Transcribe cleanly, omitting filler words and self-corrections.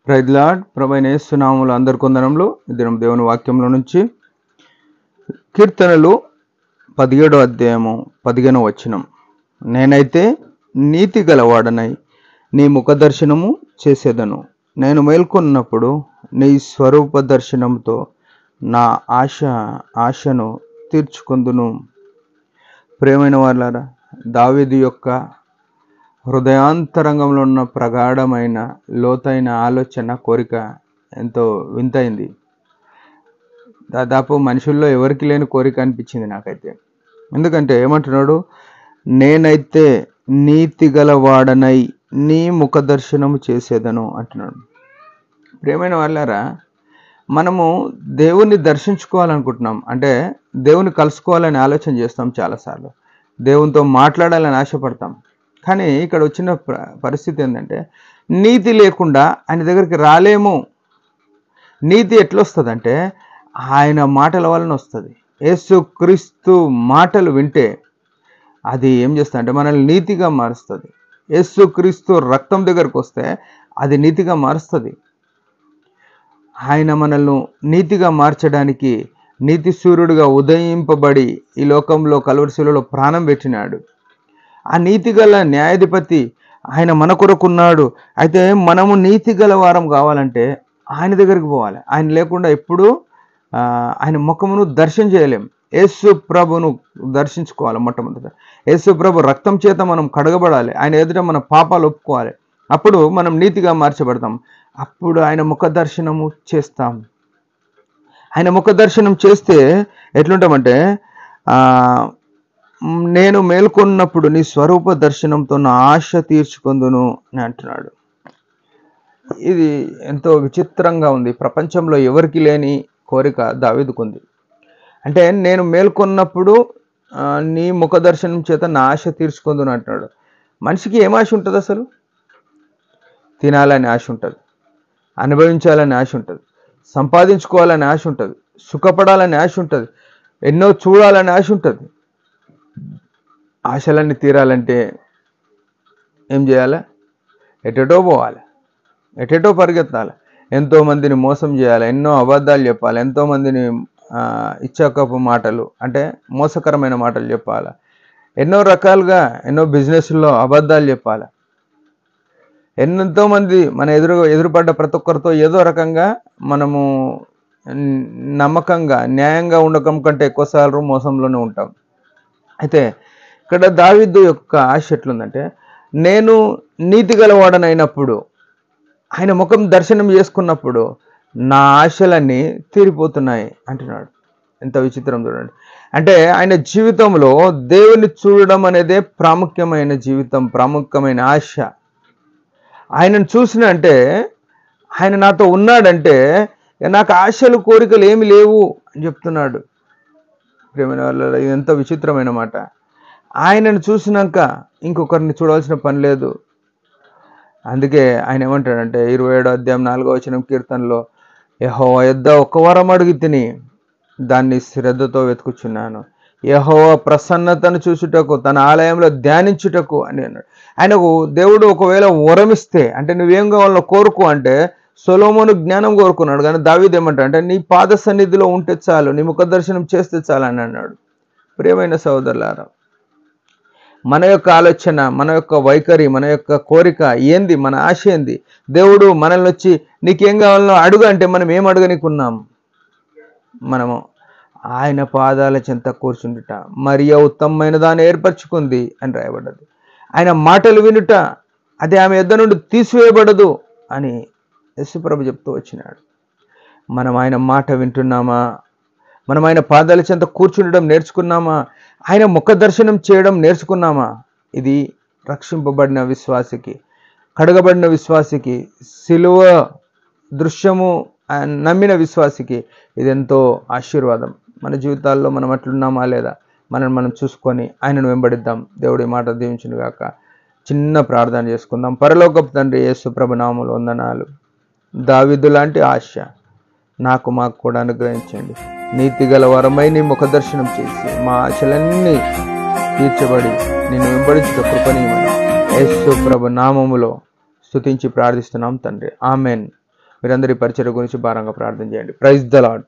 Praise lord. ప్రభువైన యేసు నామములో అందరి కొందనంలో దినం దేవుని వాక్యంలో నుంచి కీర్తనలు 17వ అధ్యాయము 15వ వచనం. నేనైతే నీతి గలవాడనై నీ ముఖ దర్శనము చేసేదను. నేను మేల్కొన్నప్పుడు నీ స్వరూప దర్శనంతో నా ఆశను తీర్చుకొందును. ప్రియమైన వారులారా, దావీదు యొక్క హృదయాంతరంగంలో ఉన్న ప్రగాఢమైన లోతైన ఆలోచన, కోరిక ఎంతో వింతైంది. దాదాపు మనుషుల్లో ఎవరికి లేని కోరిక అనిపించింది నాకైతే. ఎందుకంటే ఏమంటున్నాడు? నేనైతే నీతి గలవాడనై నీ ముఖ దర్శనము చేసేదను అంటున్నాడు. ప్రియమైన వాళ్ళారా, మనము దేవుణ్ణి దర్శించుకోవాలనుకుంటున్నాం, అంటే దేవుని కలుసుకోవాలని ఆలోచన చేస్తాం. చాలాసార్లు దేవునితో మాట్లాడాలని ఆశపడతాం. కానీ ఇక్కడ వచ్చిన పరిస్థితి ఏంటంటే, నీతి లేకుండా ఆయన దగ్గరికి రాలేము. నీతి ఎట్లొస్తుందంటే ఆయన మాటల వలన వస్తుంది. యేసుక్రీస్తు మాటలు వింటే అది ఏం చేస్తుందంటే మనల్ని నీతిగా మారుస్తుంది. యేసుక్రీస్తు రక్తం దగ్గరకు వస్తే అది నీతిగా మారుస్తుంది. ఆయన మనల్ని నీతిగా మార్చడానికి నీతి సూర్యుడిగా ఉదయింపబడి ఈ లోకంలో కలువరి శిలువలో ప్రాణం పెట్టినాడు. ఆ నీతిగల న్యాయాధిపతి ఆయన మన కొరకున్నాడు. అయితే మనము నీతిగల వారం కావాలంటే ఆయన దగ్గరికి పోవాలి. ఆయన లేకుండా ఎప్పుడు ఆయన ముఖమును దర్శనం చేయలేం. యేసు ప్రభును దర్శించుకోవాలి. మొట్టమొదట యేసు ప్రభు రక్తం చేత మనం కడగబడాలి. ఆయన ఎదుట మన పాపాలు ఒప్పుకోవాలి. అప్పుడు మనం నీతిగా మార్చబడతాం. అప్పుడు ఆయన ముఖ దర్శనము చేస్తాం. ఆయన ముఖ దర్శనం చేస్తే ఎట్లుంటామంటే, నేను మేల్కొన్నప్పుడు నీ స్వరూప దర్శనంతో నా ఆశ తీర్చుకొందును అని అంటున్నాడు. ఇది ఎంతో విచిత్రంగా ఉంది. ప్రపంచంలో ఎవరికి లేని కోరిక దావీదుకుంది. అంటే నేను మేల్కొన్నప్పుడు నీ ముఖ దర్శనం చేత నా ఆశ తీర్చుకొందును అంటున్నాడు. మనిషికి ఏం ఆశ ఉంటుంది? అసలు తినాలని ఆశ ఉంటుంది, అనుభవించాలని ఆశ ఉంటుంది, సంపాదించుకోవాలని ఆశ ఉంటుంది, సుఖపడాలని ఆశ ఉంటుంది, ఎన్నో చూడాలని ఆశ ఉంటుంది. ఆశలన్నీ తీరాలంటే ఏం చేయాలి? ఎటెటో పోవాలి, ఎటెటో పరిగెత్తాలి, ఎంతోమందిని మోసం చేయాలి, ఎన్నో అబద్ధాలు చెప్పాలి, ఎంతోమందిని ఇచ్చాకపు మాటలు అంటే మోసకరమైన మాటలు చెప్పాలి, ఎన్నో రకాలుగా ఎన్నో బిజినెస్లో అబద్ధాలు చెప్పాలి. ఎంతోమంది మన ఎదురుపడ్డ ప్రతి ఒక్కరితో ఏదో రకంగా మనము నమ్మకంగా న్యాయంగా ఉండటం కంటే ఎక్కువసార్లు మోసంలోనే ఉంటాం. అయితే ఇక్కడ దావీదు యొక్క ఆశ ఎట్లుందంటే, నేను నీతి గలవాడనైనప్పుడు ఆయన ముఖం దర్శనం చేసుకున్నప్పుడు నా ఆశలన్నీ తీరిపోతున్నాయి అంటున్నాడు. ఎంత విచిత్రం చూడండి. అంటే ఆయన జీవితంలో దేవుని చూడడం అనేదే ప్రాముఖ్యమైన జీవితం, ప్రాముఖ్యమైన ఆశ. ఆయనను చూసిన అంటే, ఆయన నాతో ఉన్నాడంటే నాకు ఆశలు కోరికలు ఏమి లేవు అని చెప్తున్నాడు. ప్రియమైన వాళ్ళ, ఇది ఎంత విచిత్రమైన మాట. ఆయనను చూసినాక ఇంకొకరిని చూడాల్సిన పని లేదు. అందుకే ఆయన ఏమంటాడంటే 27వ అధ్యాయం 4వ వచనం కీర్తనలో, యెహోవా యొద్ద ఒక్క వరం అడిగి తిని దాన్ని శ్రద్ధతో వెతుకుచున్నాను, యెహోవా ప్రసన్నతను చూచుటకు తన ఆలయంలో ధ్యానించుటకు అని అన్నాడు. ఆయనకు దేవుడు ఒకవేళ వరం ఇస్తే, అంటే నువ్వేం కావాలో కోరుకో అంటే సొలొమోను జ్ఞానం కోరుకున్నాడు. కానీ దావీదు ఏమంటాడు? నీ పాద సన్నిధిలో ఉంటే చాలు, నీ ముఖ దర్శనం చేస్తే చాలు అని అన్నాడు. ప్రియమైన సోదరులారా, మన యొక్క ఆలోచన, మన యొక్క వైఖరి, మన యొక్క కోరిక ఏంది? మన ఆశ ఏంది? దేవుడు మనల్ని వచ్చి నీకేం కావాలో అడుగు అంటే మనం ఏం అడగనికున్నాం? మనము ఆయన పాదాల చెంత కూర్చుండుట మరియ ఉత్తమమైన దాన్ని ఏర్పరచుకుంది అని రాయబడ్డది. ఆయన మాటలు వినుట అది ఆమె యొద్ద నుండి తీసివేయబడదు అని యేసుప్రభు చెప్తూ వచ్చినాడు. మనం ఆయన మాట వింటున్నామా? మనం ఆయన పాదాల చెంత కూర్చుండడం నేర్చుకున్నామా? ఆయన ముఖ దర్శనం చేయడం నేర్చుకున్నామా? ఇది రక్షింపబడిన విశ్వాసికి, కడగబడిన విశ్వాసికి, సిలువ దృశ్యము నమ్మిన విశ్వాసికి ఇదెంతో ఆశీర్వాదం. మన జీవితాల్లో మనం అట్లున్నామా లేదా? మనం చూసుకొని ఆయనను వెంబడిద్దాం. దేవుడి మాట దీవించును గాక. చిన్న ప్రార్థన చేసుకుందాం. పరలోకపు తండ్రి, యేసు ప్రభు నామములో వందనాలు. దావీదు లాంటి ఆశ మాకు కూడా అనుగ్రహించండి. నీతి గల వరమై నీ ముఖ దర్శనం చేసి మా ఆశలన్నీ తీర్చబడి నిన్ను వెంబడించుట కృపనీయమని యేసు ప్రభు నామములో స్తుతించి ప్రార్థిస్తున్నాం తండ్రి. ఆమెన్. మీరందరి పరిచయం గురించి భారంగా ప్రార్థన చేయండి. Praise the lord.